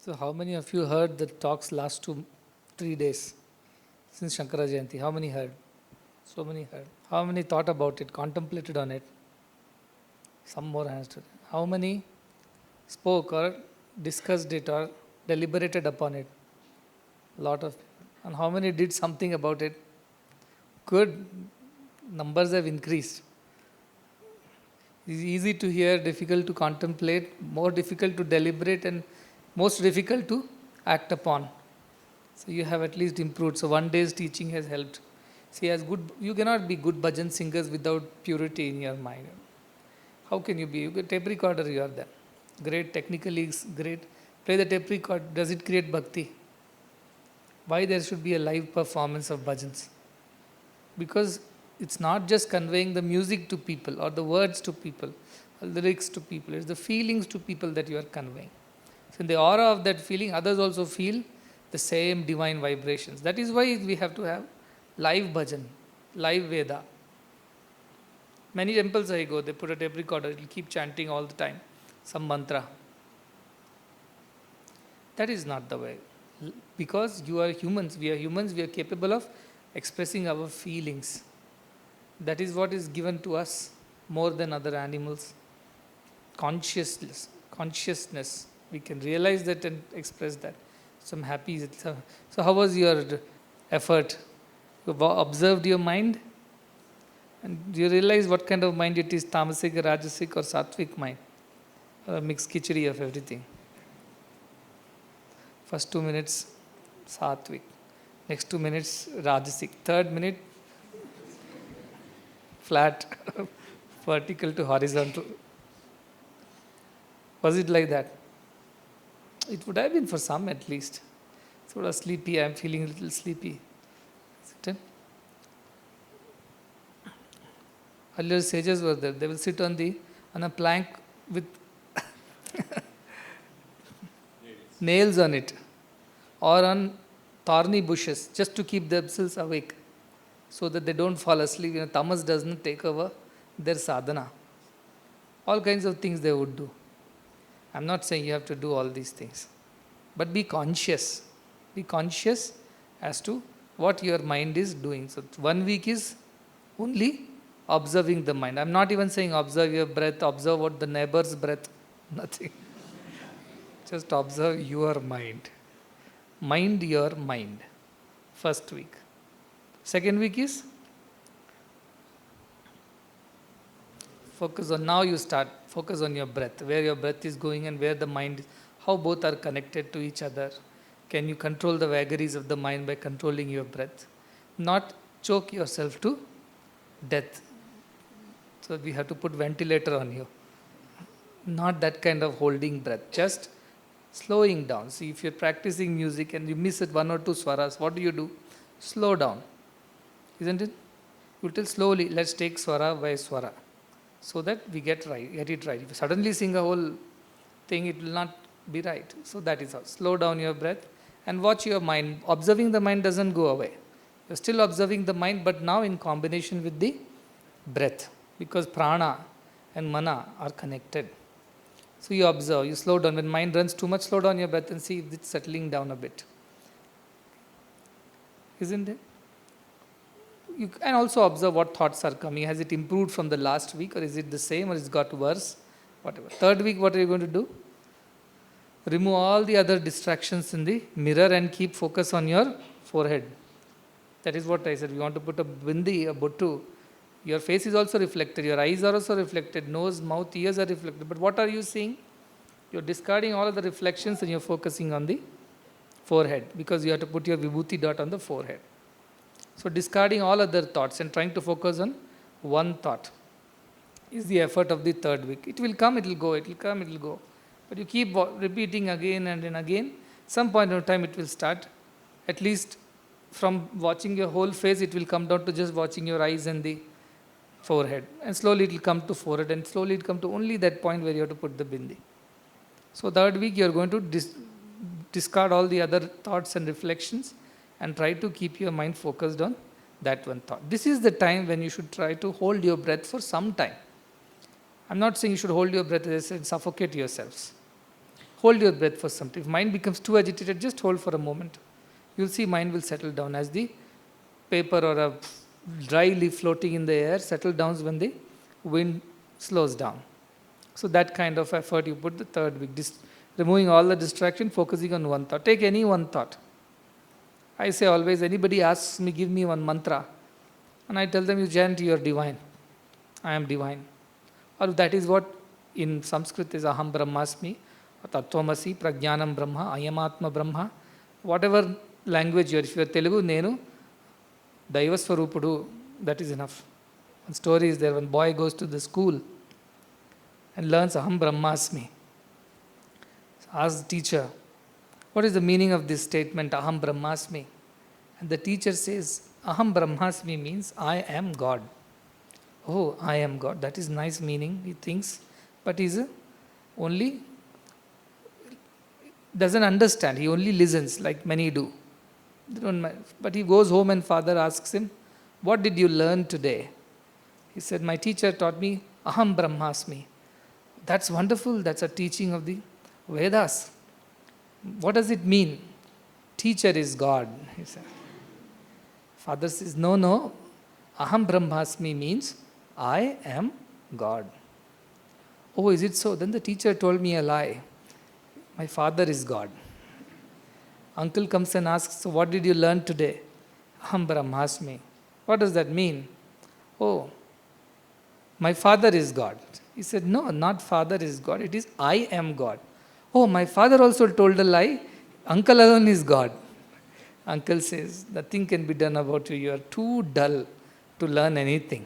So how many of you heard the talks last 3 days since Shankara Jayanti? How many heard? So many heard. How many thought about it, contemplated on it? Some more hands to how many spoke or discussed it or deliberated upon it? A lot of. And how many did something about it? Good. Numbers have increased. It's easy to hear, difficult to contemplate, more difficult to deliberate, and most difficult to act upon. So you have at least improved. So one day's teaching has helped. See, as good, you cannot be good bhajan singers without purity in your mind. How can you be? You get tape recorder, you are there. Great, technically great. Play the tape record. Does it create bhakti? Why there should be a live performance of bhajans? Because it's not just conveying the music to people or the words to people, or lyrics to people. It's the feelings to people that you are conveying. So in the aura of that feeling, others also feel the same divine vibrations. That is why we have to have live bhajan, live Veda. Many temples I go, they put a tape recorder, it will keep chanting all the time, some mantra. That is not the way. Because you are humans, we are capable of expressing our feelings. That is what is given to us more than other animals. Consciousness. We can realize that and express that. So I'm happy. So how was your effort? You observed your mind? And do you realize what kind of mind it is? Tamasic, Rajasic or Sattvic mind? A mixed khichdi of everything. First 2 minutes, Sattvic. Next 2 minutes, Rajasic. Third minute, flat, vertical to horizontal. Was it like that? It would have been for some at least. Sort of sleepy, I'm feeling a little sleepy. Is it? Earlier sages were there. They will sit on a plank with nails on it or on thorny bushes just to keep themselves awake so that they don't fall asleep. Tamas doesn't take over their sadhana. All kinds of things they would do. I'm not saying you have to do all these things. But be conscious. Be conscious as to what your mind is doing. So 1 week is only observing the mind. I'm not even saying observe your breath, observe what the neighbor's breath. Nothing. Just observe your mind. Mind your mind. First week. Second week is focus on, now you start, focus on your breath, where your breath is going and where the mind is, how both are connected to each other. Can you control the vagaries of the mind by controlling your breath? Not choke yourself to death. So we have to put ventilator on you. Not that kind of holding breath, just slowing down. See, if you're practicing music and you miss it 1 or 2 swaras, what do? Slow down. Isn't it? You tell slowly, let's take swara by swara, so that we get it right. If you suddenly sing a whole thing, it will not be right. So that is how. Slow down your breath and watch your mind. Observing the mind doesn't go away. You're still observing the mind, but now in combination with the breath, because prana and mana are connected. So you observe, you slow down. When mind runs too much, slow down your breath and see if it's settling down a bit. Isn't it? You can also observe what thoughts are coming. Has it improved from the last week, or is it the same, or it's got worse? Whatever. Third week, what are you going to do? Remove all the other distractions in the mirror and keep focus on your forehead. That is what I said. You want to put a bindi, a bottu. Your face is also reflected. Your eyes are also reflected. Nose, mouth, ears are reflected. But what are you seeing? You're discarding all of the reflections and you're focusing on the forehead, because you have to put your vibhuti dot on the forehead. So discarding all other thoughts and trying to focus on one thought is the effort of the third week. It will come, it will go, it will come, it will go. But you keep repeating again and then again. Some point of time it will start. At least from watching your whole face, it will come down to just watching your eyes and the forehead. And slowly it will come to forehead, and slowly it will come to only that point where you have to put the bindi. So third week you are going to discard all the other thoughts and reflections and try to keep your mind focused on that one thought. This is the time when you should try to hold your breath for some time. I'm not saying you should hold your breath, as I said, suffocate yourselves. Hold your breath for some time. If mind becomes too agitated, just hold for a moment. You'll see mind will settle down as the paper or a dry leaf floating in the air settle down when the wind slows down. So that kind of effort you put the third week, removing all the distraction, focusing on one thought. Take any one thought. I say always, anybody asks me, give me one mantra, and I tell them, you chant, you are divine. I am divine. Or that is what in Sanskrit is Aham Brahmasmi, Tattvamasi, Prajnanam Brahma, Ayamatma Brahma. Whatever language you are, if you are Telugu, Nenu, Daivasvarupudu, that is enough. One story is there, one boy goes to the school and learns Aham Brahmasmi. Asks the teacher, what is the meaning of this statement, Aham Brahmasmi? And the teacher says, Aham Brahmasmi means I am God. Oh, I am God. That is nice meaning, he thinks. But he only doesn't understand. He only listens like many do. But he goes home and father asks him, what did you learn today? He said, my teacher taught me Aham Brahmasmi. That's wonderful. That's a teaching of the Vedas. What does it mean? Teacher is God, he said. Father says, no. Aham Brahmasmi means I am God. Oh, is it so? Then the teacher told me a lie. My father is God. Uncle comes and asks, so what did you learn today? Aham Brahmasmi. What does that mean? Oh, my father is God. He said, no, not father is God. It is I am God. Oh, my father also told a lie. Uncle alone is God. Uncle says, nothing can be done about you. You are too dull to learn anything.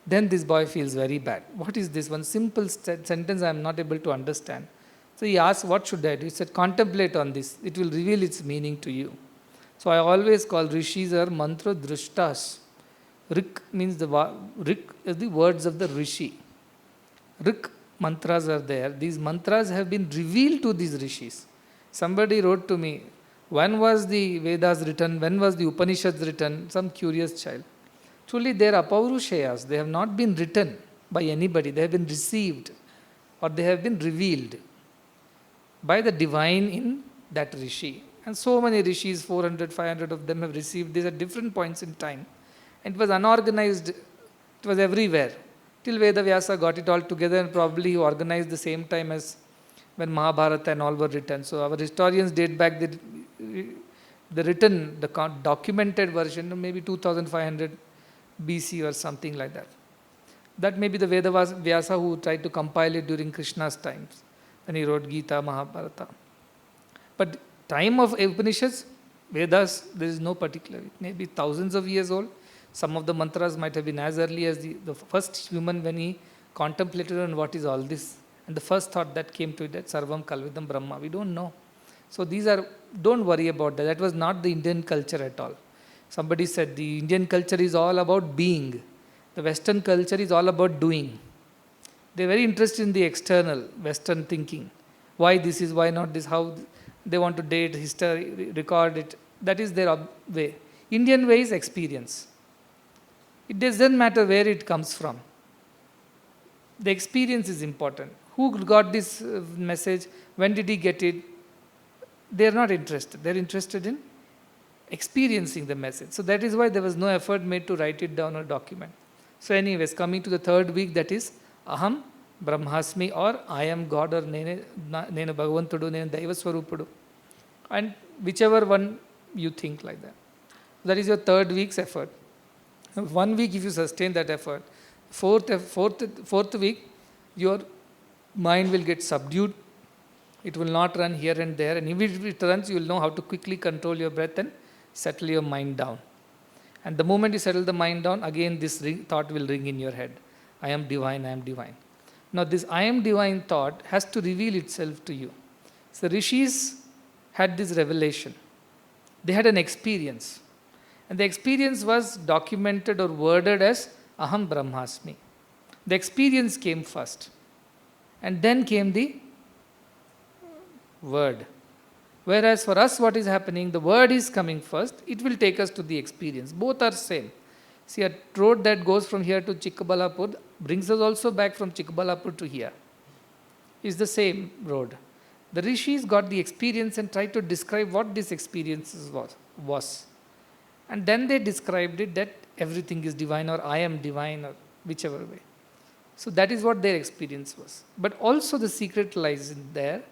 Then this boy feels very bad. What is this? One simple sentence I am not able to understand. So he asked, what should I do? He said, contemplate on this. It will reveal its meaning to you. So I always call rishis or mantra drushtas. Rik means Rik is the words of the rishi. Rik mantras are there. These mantras have been revealed to these rishis. Somebody wrote to me, when was the Vedas written? When was the Upanishads written? Some curious child. Truly they are apaurushayas. They have not been written by anybody. They have been received or they have been revealed by the divine in that rishi. And so many rishis, 400, 500 of them have received these at different points in time. And it was unorganized. It was everywhere. Till Veda Vyasa got it all together and probably he organized the same time as when Mahabharata and all were written. So our historians date back the written, the documented version, maybe 2500 BC or something like that. That may be the Veda Vyasa who tried to compile it during Krishna's times when he wrote Gita, Mahabharata. But time of Upanishads, Vedas, there is no particular. It may be thousands of years old. Some of the mantras might have been as early as the first human when he contemplated on what is all this. And the first thought that came to it, that Sarvam Kalvidam Brahma. We don't know. So these are, don't worry about that. That was not the Indian culture at all. Somebody said the Indian culture is all about being. The Western culture is all about doing. They're very interested in the external Western thinking. Why this is, why not this, how they want to date, history, record it. That is their way. Indian way is experience. It doesn't matter where it comes from. The experience is important. Who got this message? When did he get it? They are not interested. They are interested in experiencing the message. So that is why there was no effort made to write it down or document. So anyways, coming to the third week, that is Aham Brahmasmi, or I am God, or Nenu Bhagavantudu, Nenu Daivasvarupudu. And whichever one you think like that. That is your third week's effort. 1 week if you sustain that effort, fourth week, your mind will get subdued. It will not run here and there. And if it runs, you will know how to quickly control your breath and settle your mind down. And the moment you settle the mind down, again this thought will ring in your head. I am divine, I am divine. Now this I am divine thought has to reveal itself to you. So rishis had this revelation. They had an experience. And the experience was documented or worded as Aham Brahmasmi. The experience came first. And then came the word. Whereas for us what is happening, the word is coming first, it will take us to the experience. Both are same. See, a road that goes from here to Chikkabalapur brings us also back from Chikkabalapur to here. is the same road. The rishis got the experience and tried to describe what this experience was. And then they described it that everything is divine, or I am divine, or whichever way. So that is what their experience was. But also the secret lies in there.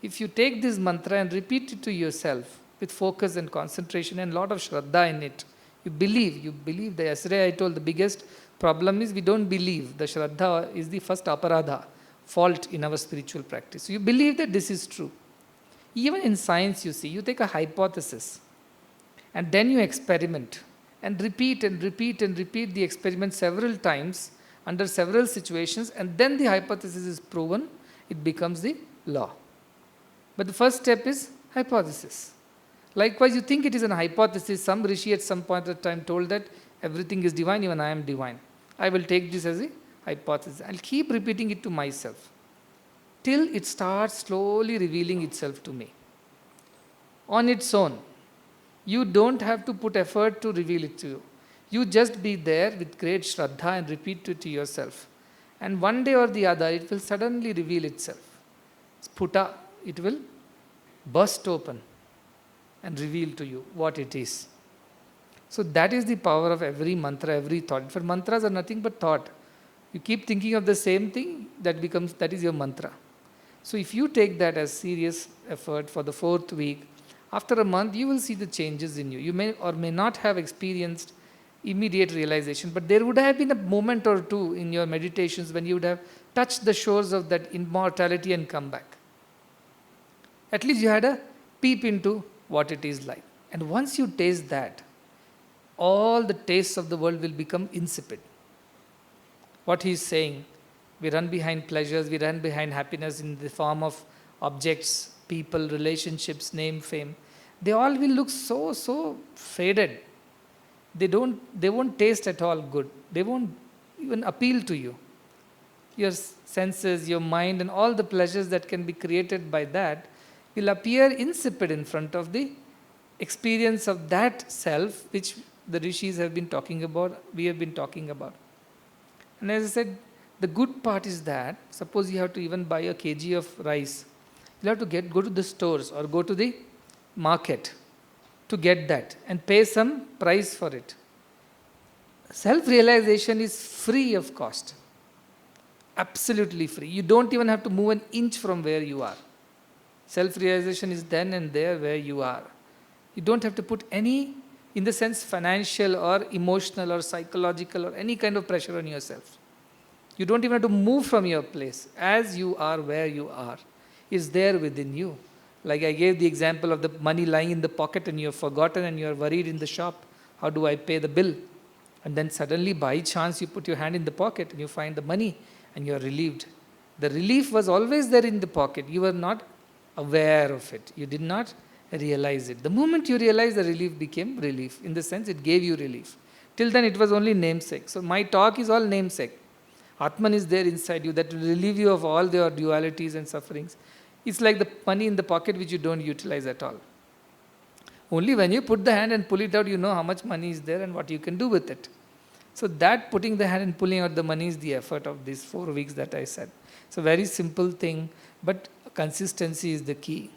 If you take this mantra and repeat it to yourself with focus and concentration and a lot of shraddha in it, you believe that yesterday I told the biggest problem is we don't believe. The shraddha is the first aparadha, fault in our spiritual practice. So you believe that this is true. Even in science, you see, you take a hypothesis and then you experiment and repeat and repeat and repeat the experiment several times under several situations, and then the hypothesis is proven, it becomes the law. But the first step is hypothesis. Likewise, you think it is an hypothesis. Some rishi at some point of time told that everything is divine, even I am divine. I will take this as a hypothesis. I'll keep repeating it to myself till it starts slowly revealing itself to me. On its own. You don't have to put effort to reveal it to you. You just be there with great shraddha and repeat it to yourself. And one day or the other, it will suddenly reveal itself. Sputa, it will burst open and reveal to you what it is. So that is the power of every mantra, every thought. For mantras are nothing but thought. You keep thinking of the same thing, that is your mantra. So if you take that as serious effort for the 4th week, after a month, you will see the changes in you. You may or may not have experienced immediate realization, but there would have been a moment or two in your meditations when you would have touched the shores of that immortality and come back. At least you had a peep into what it is like. And once you taste that, all the tastes of the world will become insipid. What he is saying, we run behind pleasures, we run behind happiness in the form of objects, people, relationships, name, fame. They all will look so faded. They won't taste at all good. They won't even appeal to you. Your senses, your mind, and all the pleasures that can be created by that will appear insipid in front of the experience of that self which the rishis have been talking about, we have been talking about. And as I said, the good part is that, suppose you have to even buy a kg of rice, you have to go to the stores or go to the market to get that and pay some price for it. Self-realization is free of cost. Absolutely free. You don't even have to move an inch from where you are. Self-realization is then and there where you are. You don't have to put any, in the sense, financial or emotional or psychological or any kind of pressure on yourself. You don't even have to move from your place. As you are where you are, is there within you. Like I gave the example of the money lying in the pocket and you have forgotten and you are worried in the shop. How do I pay the bill? And then suddenly by chance you put your hand in the pocket and you find the money and you are relieved. The relief was always there in the pocket. You were not aware of it. You did not realize it. The moment you realize, the relief became relief. In the sense, it gave you relief. Till then it was only namesake. So my talk is all namesake. Atman is there inside you that will relieve you of all your dualities and sufferings. It's like the money in the pocket which you don't utilize at all. Only when you put the hand and pull it out, you know how much money is there and what you can do with it. So that putting the hand and pulling out the money is the effort of these 4 weeks that I said. It's a very simple thing, but consistency is the key.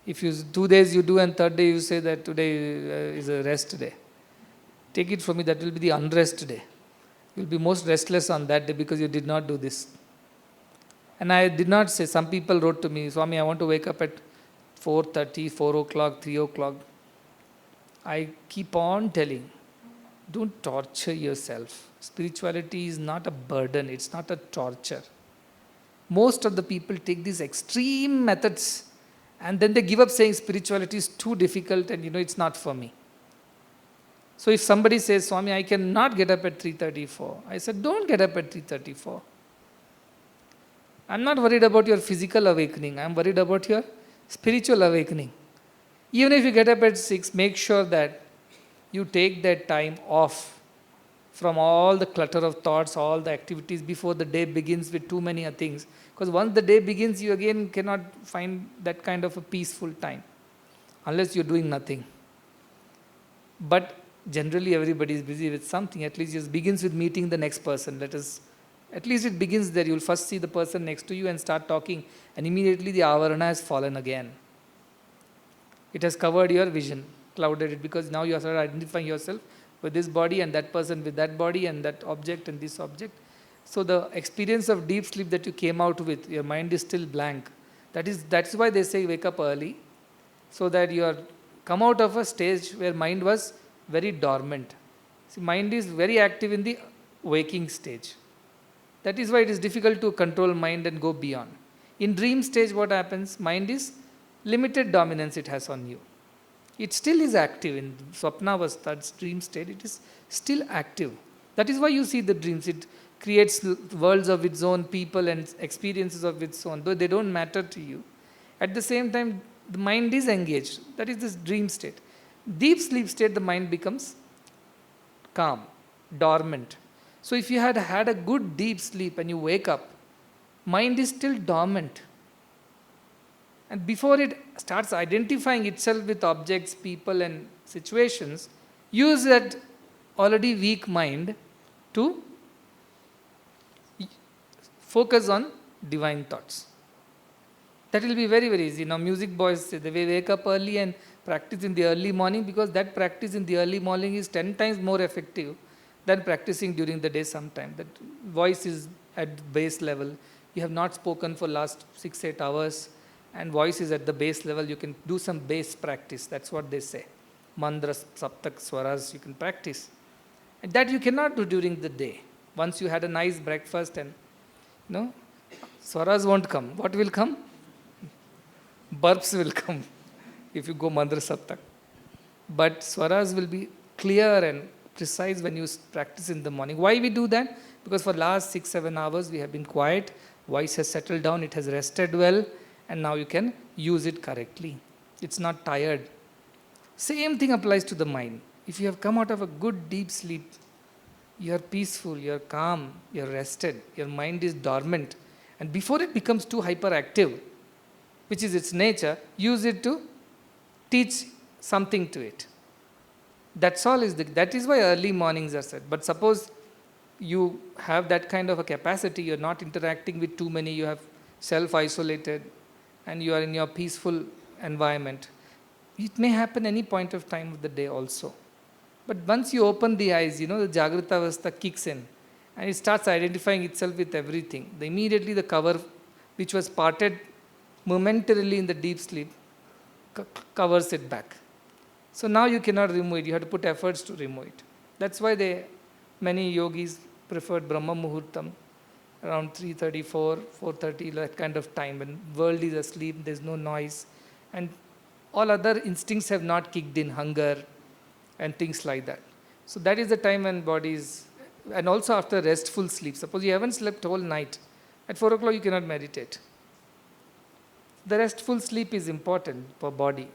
If 2 days you do and 3rd day you say that today is a rest day, take it from me, that will be the unrest day. You will be most restless on that day because you did not do this. And I did not say, some people wrote to me, Swami, I want to wake up at 4:30, 4 o'clock, 3 o'clock. I keep on telling, don't torture yourself. Spirituality is not a burden, it's not a torture. Most of the people take these extreme methods and then they give up saying spirituality is too difficult and it's not for me. So if somebody says, Swami, I cannot get up at 3:34, I said, don't get up at 3:34. I'm not worried about your physical awakening. I'm worried about your spiritual awakening. Even if you get up at 6, make sure that you take that time off from all the clutter of thoughts, all the activities before the day begins with too many things. Because once the day begins, you again cannot find that kind of a peaceful time unless you're doing nothing. But generally everybody is busy with something. At least it begins with meeting the next person. Let us At least it begins there. You'll first see the person next to you and start talking, and immediately the avarana has fallen again. It has covered your vision, clouded it, because now you are identifying yourself with this body and that person with that body and that object and this object. So the experience of deep sleep that you came out with, your mind is still blank. That's why they say wake up early, so that you are come out of a stage where mind was very dormant. See, mind is very active in the waking stage. That is why it is difficult to control mind and go beyond. In dream stage, what happens? Mind is limited dominance it has on you. It still is active in Swapnavastha, dream state, it is still active. That is why you see the dreams. It creates worlds of its own, people and experiences of its own, though they don't matter to you. At the same time, the mind is engaged. That is this dream state. Deep sleep state, the mind becomes calm, dormant. So if you had had a good deep sleep and you wake up, mind is still dormant. And before it starts identifying itself with objects, people and situations, use that already weak mind to focus on divine thoughts. That will be very, very easy. Now music boys say they wake up early and practice in the early morning, because that practice in the early morning is 10 times more effective than practicing during the day sometime. That voice is at base level. You have not spoken for last 6-8 hours and voice is at the base level. You can do some base practice. That's what they say. Mantras, saptak, swaras, you can practice. And that you cannot do during the day. Once you had a nice breakfast and swaras won't come. What will come? Burps will come if you go mantra saptak. But swaras will be clear and precise when you practice in the morning. Why we do that? Because for last 6-7 hours we have been quiet, voice has settled down, it has rested well, and now you can use it correctly. It's not tired. Same thing applies to the mind. If you have come out of a good deep sleep, you are peaceful, you are calm, you are rested, your mind is dormant, and before it becomes too hyperactive, which is its nature, use it to teach something to it. That's all that is why early mornings are said. But suppose you have that kind of a capacity, you're not interacting with too many, you have self-isolated, and you are in your peaceful environment. It may happen any point of time of the day also. But once you open the eyes, the Jagrata Avastha kicks in, and it starts identifying itself with everything. Immediately the cover, which was parted momentarily in the deep sleep, covers it back. So now you cannot remove it. You have to put efforts to remove it. That's why many yogis preferred Brahma Muhurtam around 3:30, 4:30, that kind of time when world is asleep, there's no noise, and all other instincts have not kicked in, hunger and things like that. So that is the time when body is, and also after restful sleep. Suppose you haven't slept whole night, at 4 o'clock you cannot meditate. The restful sleep is important for body.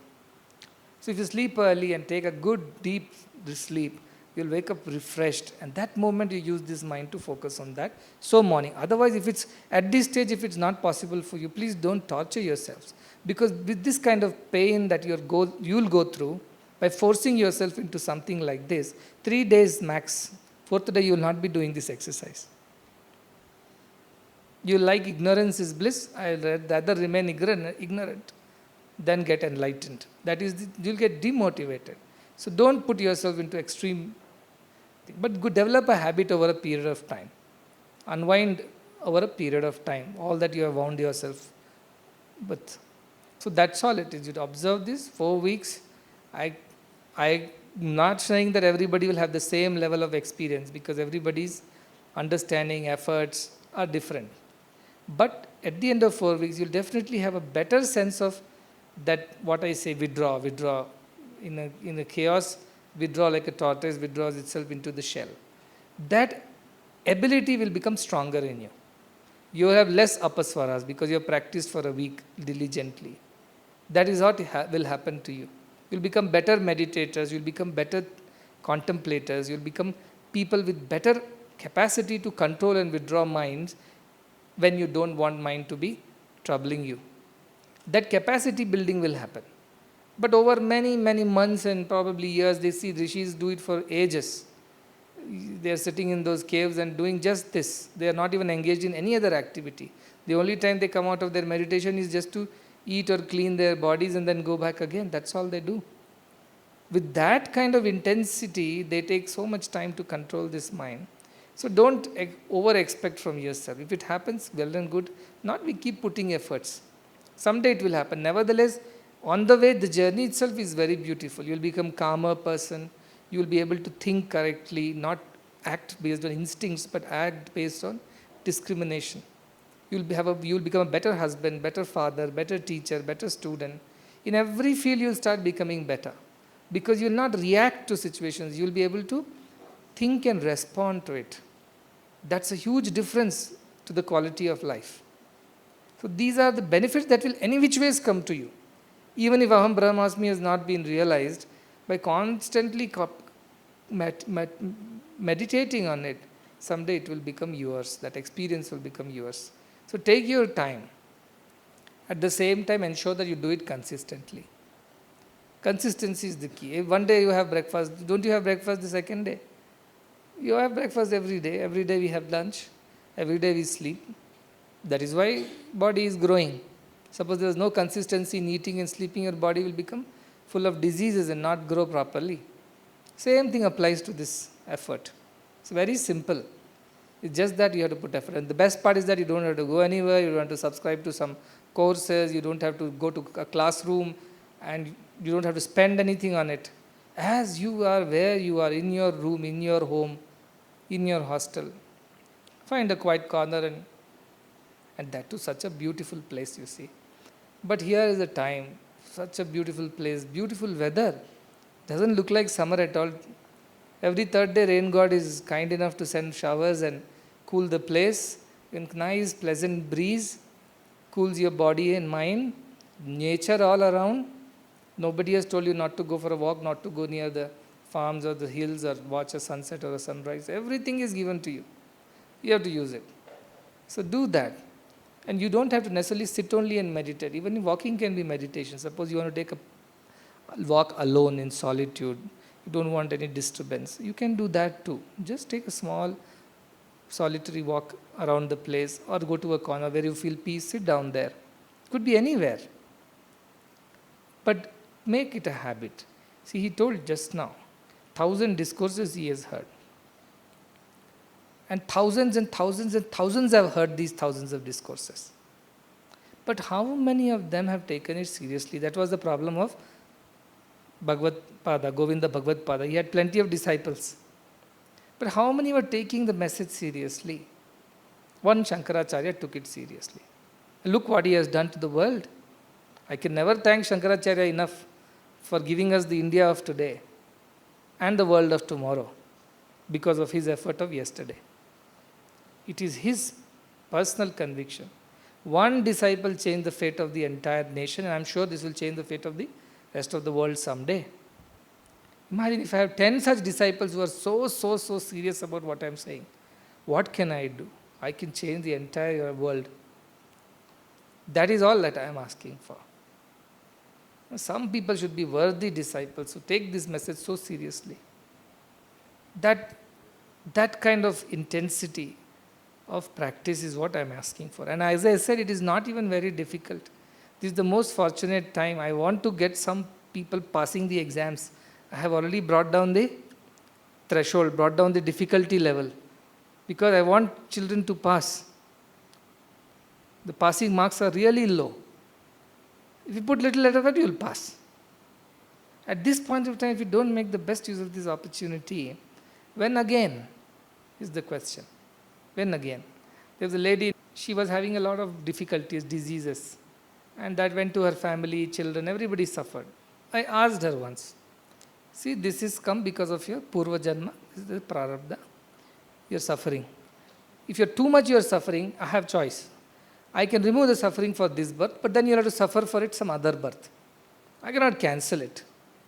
So if you sleep early and take a good deep sleep, you'll wake up refreshed, and that moment you use this mind to focus on that. So morning. Otherwise, if it's at this stage, if it's not possible for you, please don't torture yourselves. Because with this kind of pain that you'll go through, by forcing yourself into something like this, 3 days max, 4th day you will not be doing this exercise. You like ignorance is bliss, I'd rather remain ignorant than get enlightened. That is, you'll get demotivated. So don't put yourself into extreme thing, but develop a habit over a period of time. Unwind over a period of time, all that you have wound yourself with. So that's all it is. You observe this 4 weeks. I'm not saying that everybody will have the same level of experience, because everybody's understanding, efforts are different. But at the end of 4 weeks, you'll definitely have a better sense of that, what I say, withdraw. In a chaos, withdraw like a tortoise withdraws itself into the shell. That ability will become stronger in you. You have less apaswaras because you have practiced for a week diligently. That is what will happen to you. You'll become better meditators, you'll become better contemplators, you'll become people with better capacity to control and withdraw minds when you don't want mind to be troubling you. That capacity building will happen. But over many, many months and probably years, they see rishis do it for ages. They are sitting in those caves and doing just this. They are not even engaged in any other activity. The only time they come out of their meditation is just to eat or clean their bodies and then go back again. That's all they do. With that kind of intensity, they take so much time to control this mind. So don't over expect from yourself. If it happens, well and good. Not we keep putting efforts. Someday it will happen. Nevertheless, on the way, the journey itself is very beautiful. You'll become calmer person. You'll be able to think correctly, not act based on instincts, but act based on discrimination. You'll become a better husband, better father, better teacher, better student. In every field, you'll start becoming better. Because you'll not react to situations, you'll be able to think and respond to it. That's a huge difference to the quality of life. So these are the benefits that will any which ways come to you. Even if Aham Brahmasmi has not been realized, by constantly meditating on it, someday it will become yours. That experience will become yours. So take your time. At the same time, ensure that you do it consistently. Consistency is the key. If one day you have breakfast, don't you have breakfast the second day? You have breakfast every day. Every day we have lunch. Every day we sleep. That is why body is growing. Suppose there is no consistency in eating and sleeping, your body will become full of diseases and not grow properly. Same thing applies to this effort. It's very simple. It's just that you have to put effort. And the best part is that you don't have to go anywhere. You don't have to subscribe to some courses. You don't have to go to a classroom. And you don't have to spend anything on it. As you are where you are, in your room, in your home, in your hostel, find a quiet corner and that too such a beautiful place, you see. But here is the time, such a beautiful place, beautiful weather. Doesn't look like summer at all. Every third day rain god is kind enough to send showers and cool the place. And nice pleasant breeze cools your body and mind. Nature all around. Nobody has told you not to go for a walk, not to go near the farms or the hills or watch a sunset or a sunrise. Everything is given to you. You have to use it. So do that. And you don't have to necessarily sit only and meditate. Even walking can be meditation. Suppose you want to take a walk alone in solitude. You don't want any disturbance. You can do that too. Just take a small solitary walk around the place or go to a corner where you feel peace. Sit down there. Could be anywhere. But make it a habit. See, he told just now, 1,000 discourses he has heard. And thousands and thousands and thousands have heard these thousands of discourses. But how many of them have taken it seriously? That was the problem of Bhagavad Pada, Govinda Bhagavad Pada. He had plenty of disciples. But how many were taking the message seriously? One Shankaracharya took it seriously. Look what he has done to the world. I can never thank Shankaracharya enough for giving us the India of today and the world of tomorrow because of his effort of yesterday. It is his personal conviction. One disciple changed the fate of the entire nation, and I'm sure this will change the fate of the rest of the world someday. Imagine if I have 10 such disciples who are so serious about what I'm saying. What can I do? I can change the entire world. That is all that I am asking for. Some people should be worthy disciples who take this message so seriously. That kind of intensity of practice is what I am asking for. And as I said, it is not even very difficult. This is the most fortunate time. I want to get some people passing the exams. I have already brought down the threshold, brought down the difficulty level, because I want children to pass. The passing marks are really low. If you put little effort, you will pass. At this point of time, if you don't make the best use of this opportunity, when again is the question. When again? There was a lady, she was having a lot of difficulties, diseases, and that went to her family, children, everybody suffered. I asked her once, see, this is come because of your Purva Janma, this is the Prarabdha. You are suffering. If you are too much, you are suffering, I have choice. I can remove the suffering for this birth, but then you have to suffer for it some other birth. I cannot cancel it.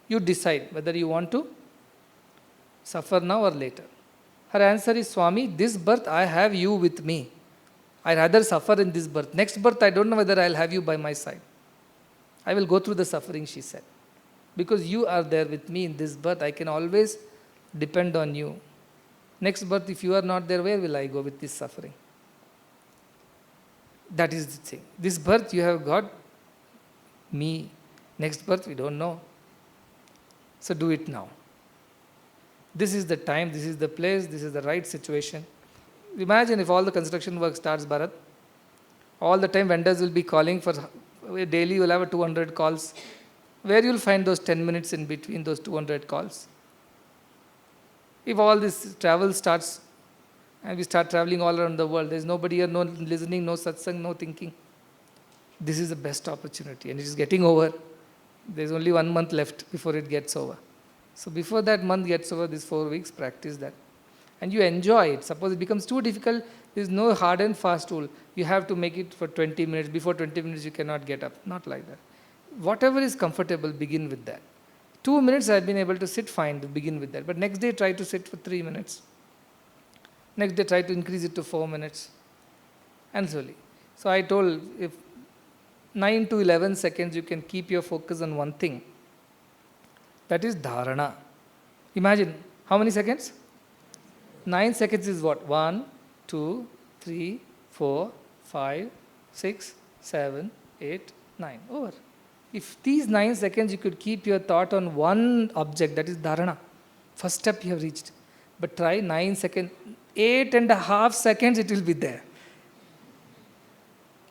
You decide whether you want to suffer now or later. Her answer is, Swami, this birth I have you with me. I rather suffer in this birth. Next birth I don't know whether I will have you by my side. I will go through the suffering, she said. Because you are there with me in this birth, I can always depend on you. Next birth, if you are not there, where will I go with this suffering? That is the thing. This birth you have got me. Next birth we don't know. So do it now. This is the time, this is the place, this is the right situation. Imagine if all the construction work starts, Bharat. All the time vendors will be calling for daily, you will have 200 calls. Where you will find those 10 minutes in between those 200 calls? If all this travel starts and we start traveling all around the world, there is nobody here, no listening, no satsang, no thinking. This is the best opportunity and it is getting over. There is only 1 month left before it gets over. So before that month gets over, these 4 weeks, practice that. And you enjoy it. Suppose it becomes too difficult, there is no hard and fast rule. You have to make it for 20 minutes. Before 20 minutes, you cannot get up. Not like that. Whatever is comfortable, begin with that. 2 minutes, I have been able to sit fine to begin with that. But next day, try to sit for 3 minutes. Next day, try to increase it to 4 minutes. And slowly. So I told, if 9 to 11 seconds, you can keep your focus on one thing. That is dharana. Imagine, how many seconds? 9 seconds is what? 1, 2, 3, 4, 5, 6, 7, 8, 9. Over. If these 9 seconds you could keep your thought on one object, that is dharana. First step you have reached. But try 9 seconds, 8.5 seconds it will be there.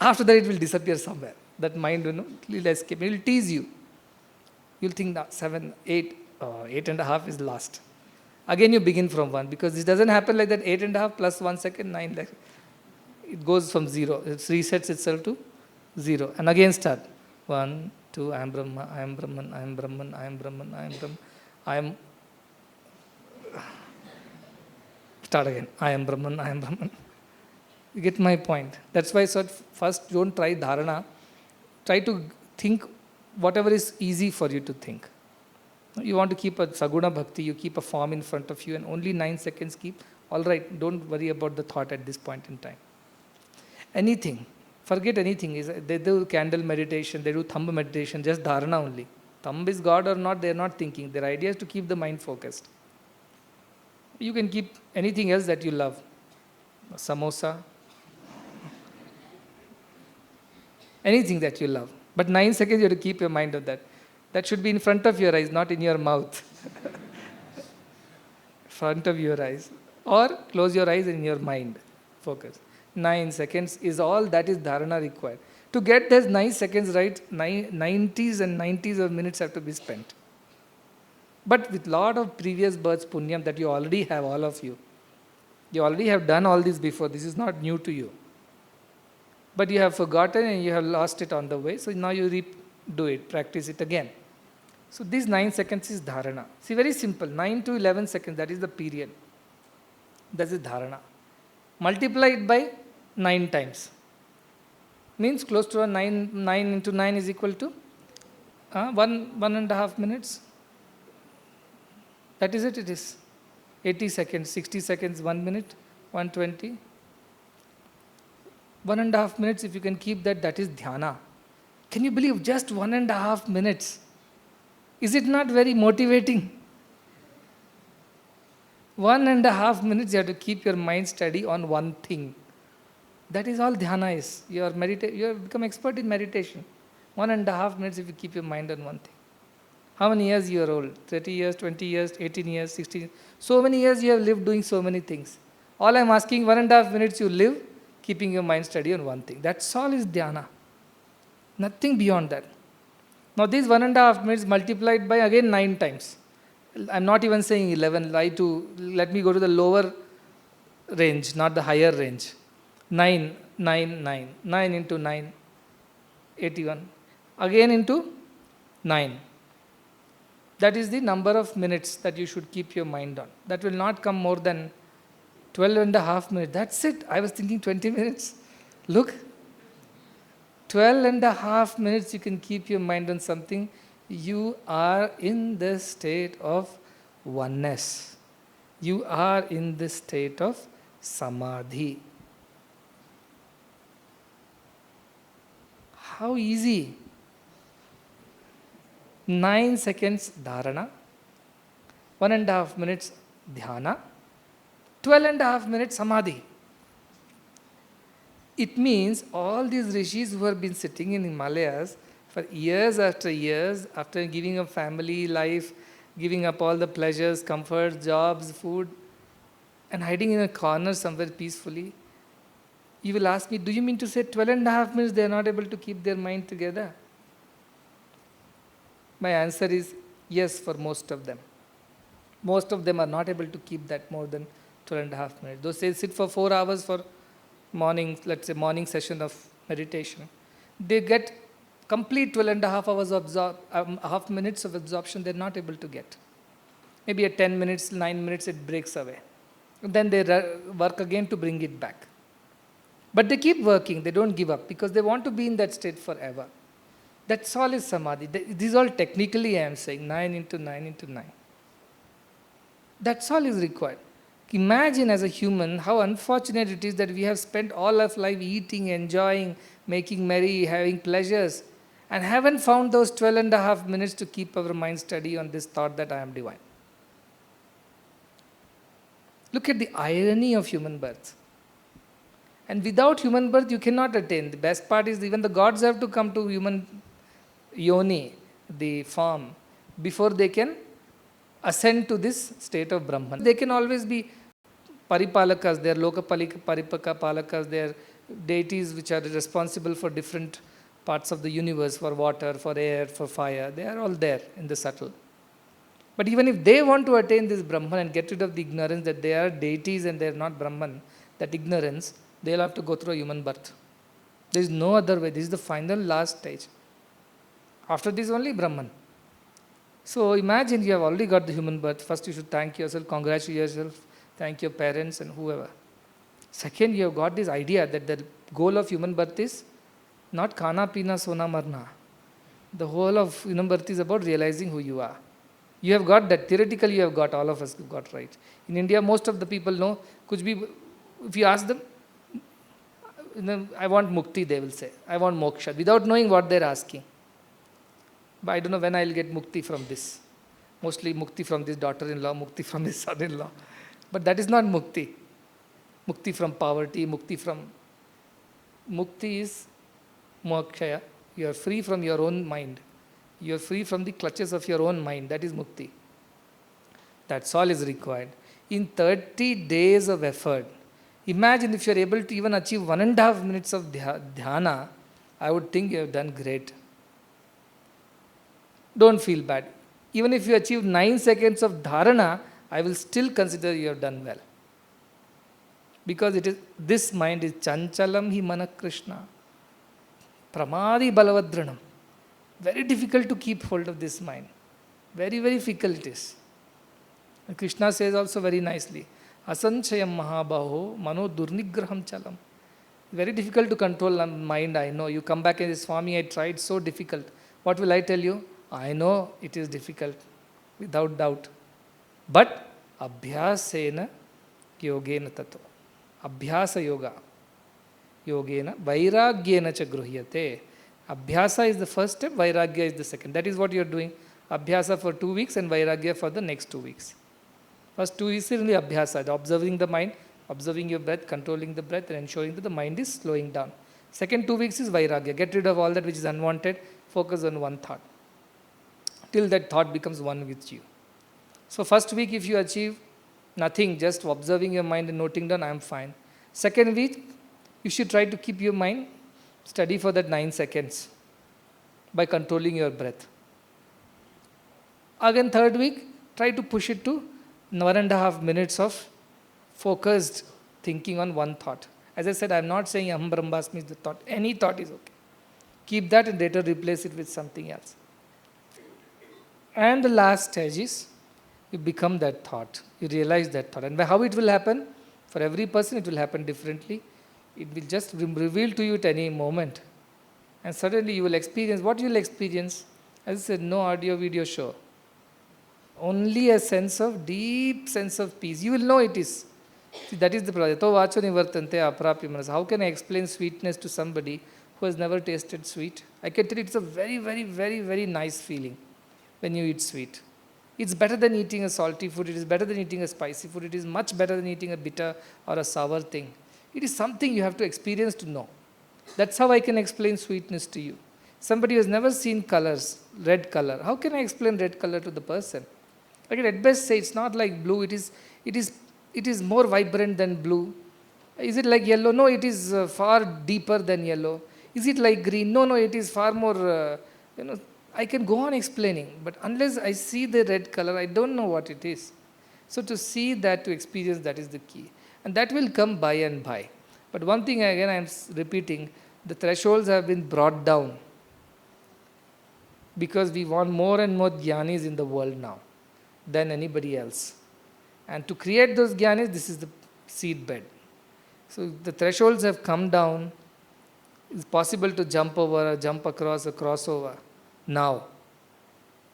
After that it will disappear somewhere. That mind, will escape. It will tease you. You'll think that 7, 8, 8.5 is last. Again you begin from 1 because this doesn't happen like that. 8.5 plus 1 second, 9. Like, it goes from 0. It resets itself to 0. And again start. 1, 2, I am Brahma, I am Brahman, I am Brahman, I am Brahman, I am Brahman, I am... Start again. I am Brahman, I am Brahman. You get my point. That's why I said first don't try dharana. Try to think whatever is easy for you to think. You want to keep a saguna bhakti, you keep a form in front of you and only 9 seconds keep. All right, don't worry about the thought at this point in time. Anything. Forget anything. They do candle meditation, they do thumb meditation, just dharana only. Thumb is God or not, they are not thinking. Their idea is to keep the mind focused. You can keep anything else that you love. Samosa. Anything that you love. But 9 seconds you have to keep your mind on that. That should be in front of your eyes, not in your mouth. Front of your eyes. Or close your eyes and in your mind. Focus. 9 seconds is all that is dharana required. To get those 9 seconds right, 90s and 90s of minutes have to be spent. But with lot of previous births, punyam that you already have, all of you. You already have done all this before. This is not new to you. But you have forgotten and you have lost it on the way. So now you do it, practice it again. So these 9 seconds is dharana. See, very simple. 9 to 11 seconds, that is the period. That is dharana. Multiply it by 9 times. Means close to a 9 into 9 is equal to 1.5 minutes. That is it, it is. 80 seconds, 60 seconds, 1 minute, 120. 1.5 minutes, if you can keep that, that is dhyana. Can you believe just 1.5 minutes? Is it not very motivating? 1.5 minutes, you have to keep your mind steady on one thing. That is all dhyana is. You have become expert in meditation. 1.5 minutes if you keep your mind on one thing. How many years you are old? 30 years, 20 years, 18 years, 16 years. So many years you have lived doing so many things. All I am asking, 1.5 minutes you live, keeping your mind steady on one thing. That's all is dhyana. Nothing beyond that. Now these 1.5 minutes multiplied by again 9 times. I'm not even saying 11. Let me go to the lower range, not the higher range. 9, 9, 9. 9 into 9, 81. Again into 9. That is the number of minutes that you should keep your mind on. That will not come more than 12.5 minutes. That's it. I was thinking 20 minutes. Look. 12.5 minutes you can keep your mind on something. You are in the state of oneness. You are in the state of samadhi. How easy. 9 seconds dharana, 1.5 minutes dhyana, 12.5 minutes samadhi. It means all these rishis who have been sitting in Himalayas for years, after giving up family life, giving up all the pleasures, comforts, jobs, food, and hiding in a corner somewhere peacefully, you will ask me, do you mean to say 12.5 minutes they are not able to keep their mind together? My answer is yes, for most of them. Most of them are not able to keep that more than 12.5 minutes. Those say sit for 4 hours for morning, let's say morning session of meditation. They get complete 12.5 hours of half minutes of absorption they're not able to get. Maybe at 10 minutes, 9 minutes it breaks away. Then they work again to bring it back. But they keep working, they don't give up because they want to be in that state forever. That's all is samadhi. These all technically I am saying 9 into 9 into 9. That's all is required. Imagine as a human how unfortunate it is that we have spent all of life eating, enjoying, making merry, having pleasures, and haven't found those 12.5 minutes to keep our mind steady on this thought that I am divine. Look at the irony of human birth. And without human birth, you cannot attain. The best part is even the gods have to come to human yoni, the form, before they can ascend to this state of Brahman. They can always be paripalakas, they are paripaka palakas, they are deities which are responsible for different parts of the universe, for water, for air, for fire. They are all there in the subtle. But even if they want to attain this Brahman and get rid of the ignorance that they are deities and they are not Brahman, that ignorance, they'll have to go through a human birth. There is no other way. This is the final last stage. After this only Brahman. So imagine you have already got the human birth. First you should thank yourself, congratulate yourself, thank your parents and whoever. Second, you have got this idea that the goal of human birth is not khana, pina, sona, marna. The whole of human birth is about realizing who you are. You have got that. Theoretically, you have got, all of us have got right. In India, most of the people know, if you ask them, I want mukti, they will say. I want moksha, without knowing what they're asking. But I don't know when I'll get mukti from this. Mostly mukti from this daughter-in-law, mukti from his son-in-law. But that is not mukti. Mukti from poverty, mukti is mokshaya. You are free from your own mind. You are free from the clutches of your own mind. That is mukti. That's all is required. In 30 days of effort, imagine if you are able to even achieve 1.5 minutes of dhyana, I would think you have done great. Don't feel bad. Even if you achieve 9 seconds of dharana, I will still consider you have done well. Because this mind is chanchalam hi mana Krishna. Pramadi balavadranam. Very difficult to keep hold of this mind. Very, very difficult it is. And Krishna says also very nicely, asanchayam mahabaho mano durnigraham chalam. Very difficult to control mind, I know. You come back and say, Swami, I tried, so difficult. What will I tell you? I know it is difficult, without doubt. But abhyasena yogena tato. Abhyasa yoga. Yogena vairagyena cha gruhyate. Abhyasa is the first step, vairagya is the second. That is what you are doing. Abhyasa for 2 weeks and vairagya for the next 2 weeks. First 2 weeks is only abhyasa, observing the mind, observing your breath, controlling the breath and ensuring that the mind is slowing down. Second 2 weeks is vairagya. Get rid of all that which is unwanted, focus on one thought. Till that thought becomes one with you. So first week if you achieve nothing, just observing your mind and noting down, I am fine. Second week, you should try to keep your mind steady for that 9 seconds by controlling your breath. Again third week, try to push it to 1.5 minutes of focused thinking on one thought. As I said, I am not saying Aham Brahmasmi is the thought. Any thought is okay. Keep that and later replace it with something else. And the last stage is, you become that thought. You realize that thought. And how it will happen? For every person, it will happen differently. It will just reveal to you at any moment. And suddenly you will experience. What you will experience? As I said, no audio, video show. Only a sense of, deep sense of peace. You will know it is. See, that is the problem. Yato vacho nivartante aprapya manas. How can I explain sweetness to somebody who has never tasted sweet? I can tell you it's a very, very, very, very nice feeling when you eat sweet. It's better than eating a salty food. It is better than eating a spicy food. It is much better than eating a bitter or a sour thing. It is something you have to experience to know. That's how I can explain sweetness to you. Somebody who has never seen colors, red color, how can I explain red color to the person? I can at best say it's not like blue, it is more vibrant than blue. Is it like yellow? No, it is far deeper than yellow. Is it like green? No, it is far more, I can go on explaining, but unless I see the red color, I don't know what it is. So to see that, to experience that is the key. And that will come by and by. But one thing again I am repeating, the thresholds have been brought down because we want more and more jnanis in the world now than anybody else. And to create those jnanis, this is the seed bed. So the thresholds have come down. It's possible to jump over or jump across or crossover now.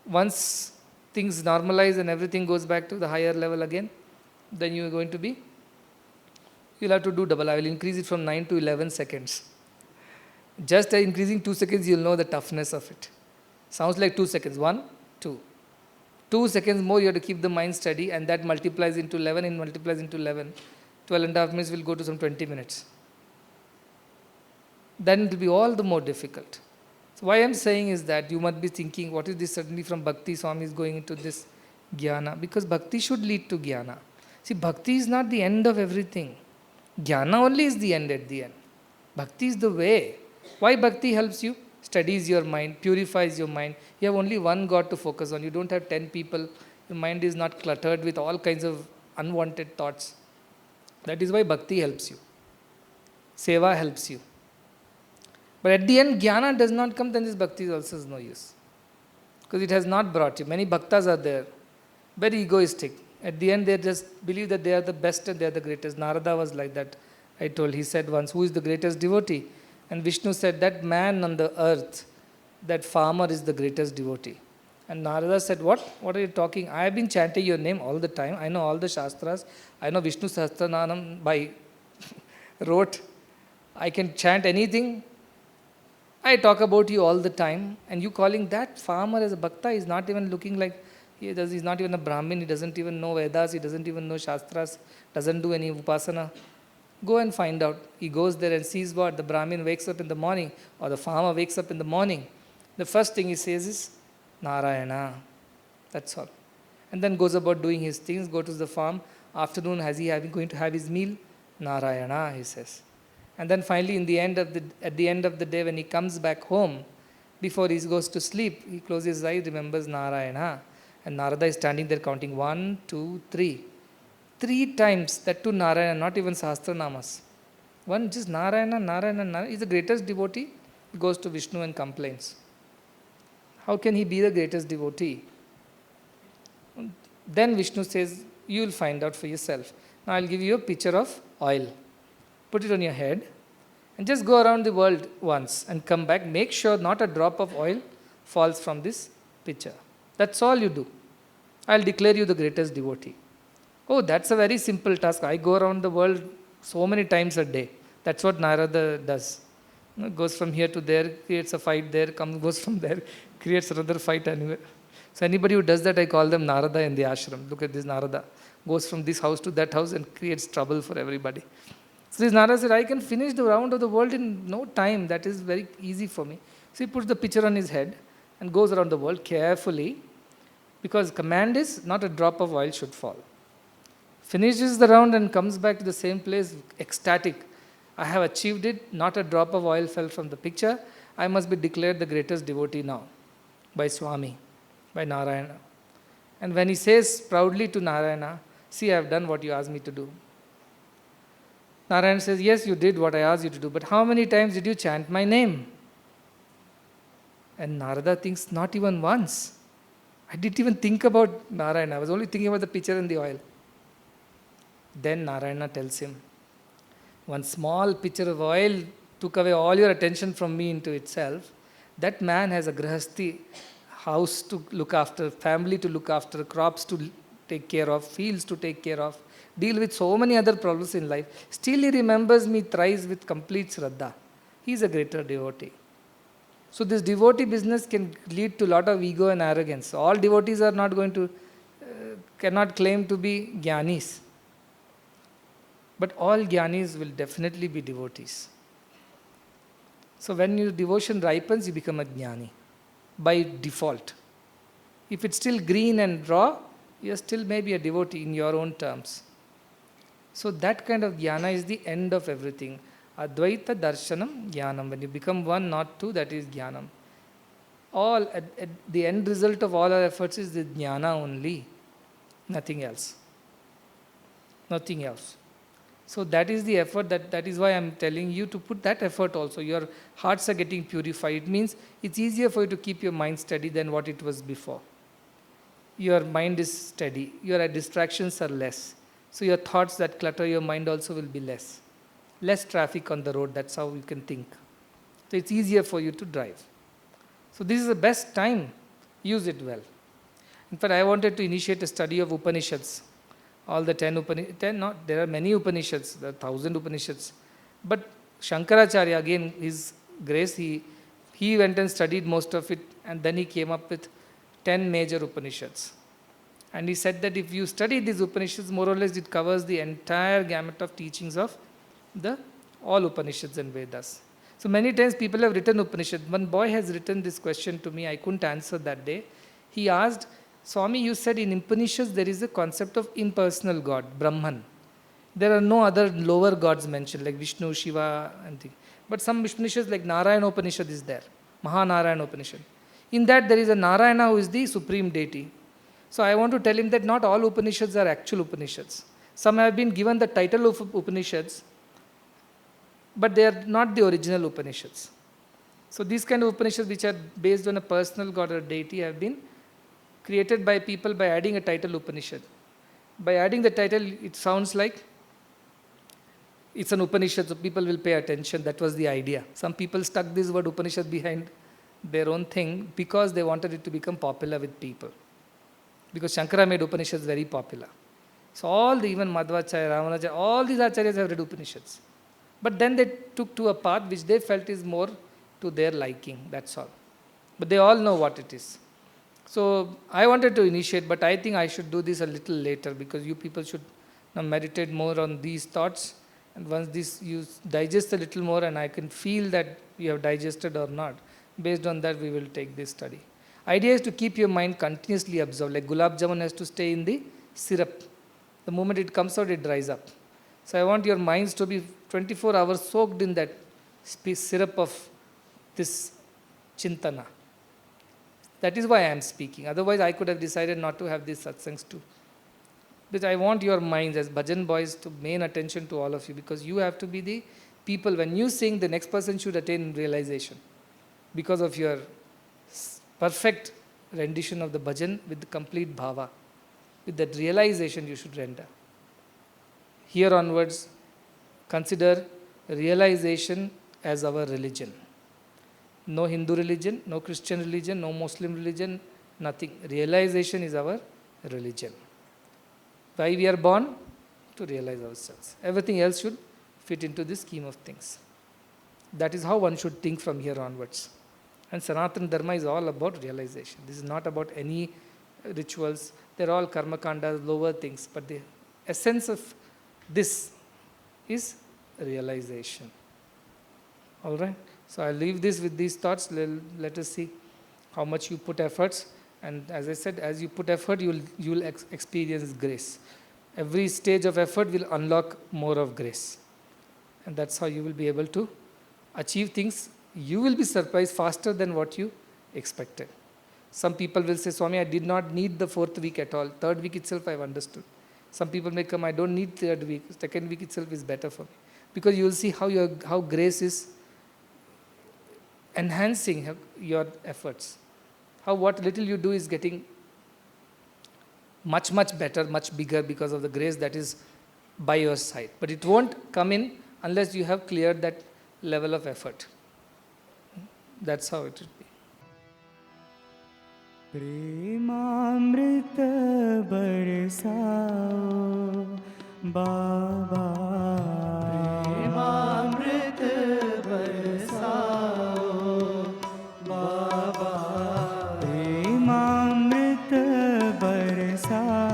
Once things normalize and everything goes back to the higher level again, then you are going to be, you'll have to do double. I will increase it from 9 to 11 seconds. Just increasing 2 seconds, you'll know the toughness of it. Sounds like 2 seconds. 1, 2. 2 seconds more, you have to keep the mind steady, and that multiplies into 11, and multiplies into 11. 12 and a half minutes will go to some 20 minutes. Then it will be all the more difficult. So why I am saying is that you must be thinking, what is this suddenly from Bhakti Swami is going into this jnana? Because Bhakti should lead to jnana. See, Bhakti is not the end of everything. Jnana only is the end at the end. Bhakti is the way. Why Bhakti helps you? Studies your mind, purifies your mind. You have only one God to focus on. You don't have 10 people. Your mind is not cluttered with all kinds of unwanted thoughts. That is why Bhakti helps you. Seva helps you. But at the end, jnana does not come, then this Bhakti also is no use. Because it has not brought you. Many bhaktas are there, very egoistic. At the end, they just believe that they are the best and they are the greatest. Narada was like that. I told, he said once, who is the greatest devotee? And Vishnu said, that man on the earth, that farmer is the greatest devotee. And Narada said, what? What are you talking? I have been chanting your name all the time. I know all the Shastras. I know Vishnu Sahasranam by rote. I can chant anything. I talk about you all the time. And you calling that farmer as a bhakta is not even looking like, he's not even a Brahmin. He doesn't even know Vedas. He doesn't even know Shastras. Doesn't do any upasana. Go and find out. He goes there and sees what? The Brahmin wakes up in the morning, or the farmer wakes up in the morning. The first thing he says is, Narayana. That's all. And then goes about doing his things, go to the farm. Afternoon, going to have his meal? Narayana, he says. And then finally, at the end of the day, when he comes back home, before he goes to sleep, he closes his eyes, remembers Narayana. And Narada is standing there counting 1, 2, 3. 3 times, that to Narayana, not even Sahasranamas. One, just Narayana, Narayana, Narayana. He's the greatest devotee. He goes to Vishnu and complains. How can he be the greatest devotee? Then Vishnu says, you will find out for yourself. Now I'll give you a pitcher of oil. Put it on your head and just go around the world once and come back. Make sure not a drop of oil falls from this pitcher. That's all you do. I'll declare you the greatest devotee. Oh, that's a very simple task. I go around the world so many times a day. That's what Narada does. Goes from here to there, creates a fight there, goes from there, creates another fight anywhere. So anybody who does that, I call them Narada in the ashram. Look at this Narada. Goes from this house to that house and creates trouble for everybody. So this Narada said, I can finish the round of the world in no time. That is very easy for me. So he puts the pitcher on his head and goes around the world carefully, because command is not a drop of oil should fall. Finishes the round and comes back to the same place, ecstatic. I have achieved it. Not a drop of oil fell from the pitcher. I must be declared the greatest devotee now by Swami, by Narayana. And when he says proudly to Narayana, see, I have done what you asked me to do. Narayana says, yes, you did what I asked you to do, but how many times did you chant my name? And Narada thinks, not even once. I didn't even think about Narayana. I was only thinking about the pitcher and the oil. Then Narayana tells him, one small pitcher of oil took away all your attention from me into itself. That man has a grahasti, house to look after, family to look after, crops to take care of, fields to take care of, deal with so many other problems in life. Still he remembers me thrice with complete Shraddha. He is a greater devotee. So this devotee business can lead to a lot of ego and arrogance. All devotees are not going to cannot claim to be jnanis. But all jnanis will definitely be devotees. So when your devotion ripens, you become a jnani by default. If it's still green and raw, you're still maybe a devotee in your own terms. So that kind of jnana is the end of everything. Advaita darshanam jnanam. When you become one, not two, that is jnanam. All at the end result of all our efforts is the jnana only, nothing else. Nothing else. So that is the effort, that is why I am telling you to put that effort also. Your hearts are getting purified. It means it's easier for you to keep your mind steady than what it was before. Your mind is steady. Your distractions are less. So your thoughts that clutter your mind also will be less. Less traffic on the road, that's how you can think. So it's easier for you to drive. So this is the best time. Use it well. In fact, I wanted to initiate a study of Upanishads. All the 10 Upanishads, there are many Upanishads, there are 1,000 Upanishads. But Shankaracharya, again, his grace, he went and studied most of it, and then he came up with 10 major Upanishads. And he said that if you study these Upanishads, more or less it covers the entire gamut of teachings of all Upanishads and Vedas. So many times people have written Upanishads. One boy has written this question to me, I couldn't answer that day. He asked, Swami, you said in Upanishads there is a concept of impersonal God, Brahman. There are no other lower gods mentioned like Vishnu, Shiva and things. But some Upanishads like Narayana Upanishad is there, Mahanarayana Upanishad. In that there is a Narayana who is the supreme deity. So I want to tell him that not all Upanishads are actual Upanishads. Some have been given the title of Upanishads, but they are not the original Upanishads. So these kind of Upanishads which are based on a personal God or deity have been created by people by adding a title Upanishad. By adding the title, it sounds like it's an Upanishad, so people will pay attention. That was the idea. Some people stuck this word Upanishad behind their own thing because they wanted it to become popular with people. Because Shankara made Upanishads very popular. So even Madhvacharya, Ramanujacharya, all these acharyas have read Upanishads. But then they took to a path which they felt is more to their liking, that's all. But they all know what it is. So I wanted to initiate, but I think I should do this a little later because you people should now meditate more on these thoughts. And once this you digest a little more and I can feel that you have digested or not, based on that we will take this study. Idea is to keep your mind continuously absorbed, like gulab jamun has to stay in the syrup. The moment it comes out, it dries up. So I want your minds to be 24 hours soaked in that syrup of this chintana. That is why I am speaking. Otherwise, I could have decided not to have these satsangs too. But I want your minds as bhajan boys to main attention to all of you because you have to be the people. When you sing, the next person should attain realization because of your perfect rendition of the bhajan with the complete bhava. With that realization you should render. Here onwards, consider realization as our religion. No Hindu religion, no Christian religion, no Muslim religion, nothing. Realization is our religion. Why we are born? To realize ourselves. Everything else should fit into this scheme of things. That is how one should think from here onwards. And Sanatana Dharma is all about realization. This is not about any rituals. They're all karma kandas, lower things. But the essence of this is realization. All right? So I'll leave this with these thoughts. Let us see how much you put efforts. And as I said, as you put effort, you'll experience grace. Every stage of effort will unlock more of grace. And that's how you will be able to achieve things. You will be surprised faster than what you expected. Some people will say, Swami, I did not need the 4th week at all. 3rd week itself I've understood. Some people may come, I don't need 3rd week. 2nd week itself is better for me. Because you will see how grace is enhancing your efforts. How what little you do is getting much, much better, much bigger because of the grace that is by your side. But it won't come in unless you have cleared that level of effort. That's how it would be. प्रेमामृत बरसाओ बाबा प्रेमामृत बरसाओ बाबा प्रेमामृत बरसाओ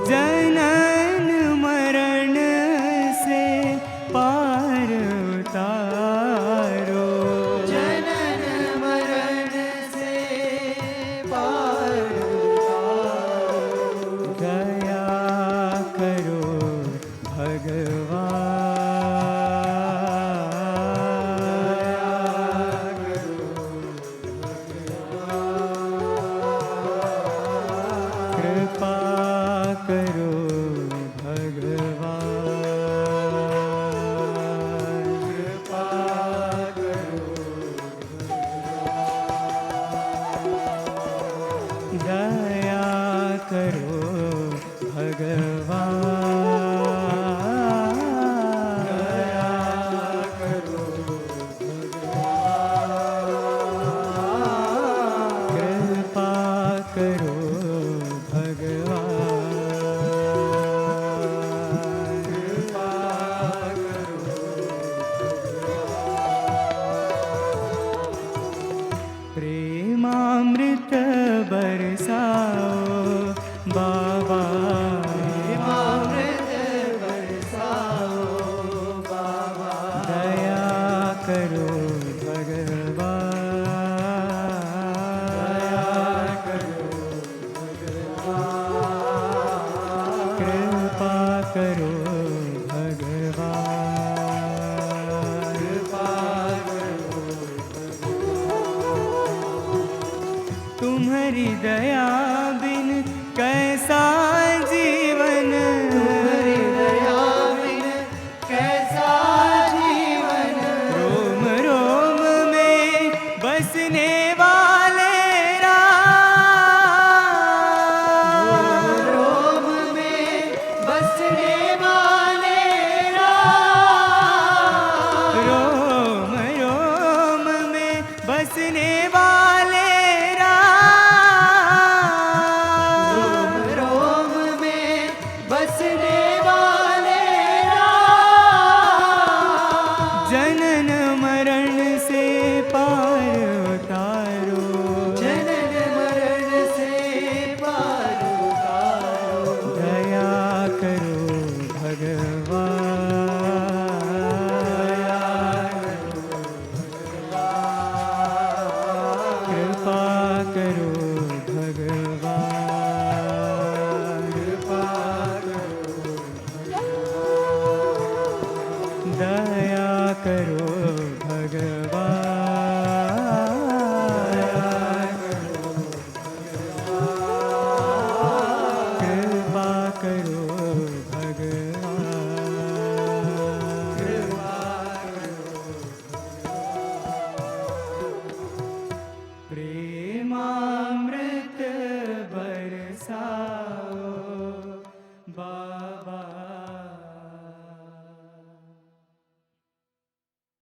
जनन मरण से पार उतारो, जनन मरण से पार उतारो, दया करो भगवान, कृपा करो भगवान, कृपा करो, दया करो भगवान, दया करो भगवान, कृपा करो भगवान, कृपा करो, प्रेमामृत बरसाओ बाबा, प्रेमामृत बरसाओ बाबा, दया करो भगवान, दया करो भगवान, कृपा करो भगवान, कृपा करो, तुम्हारी दया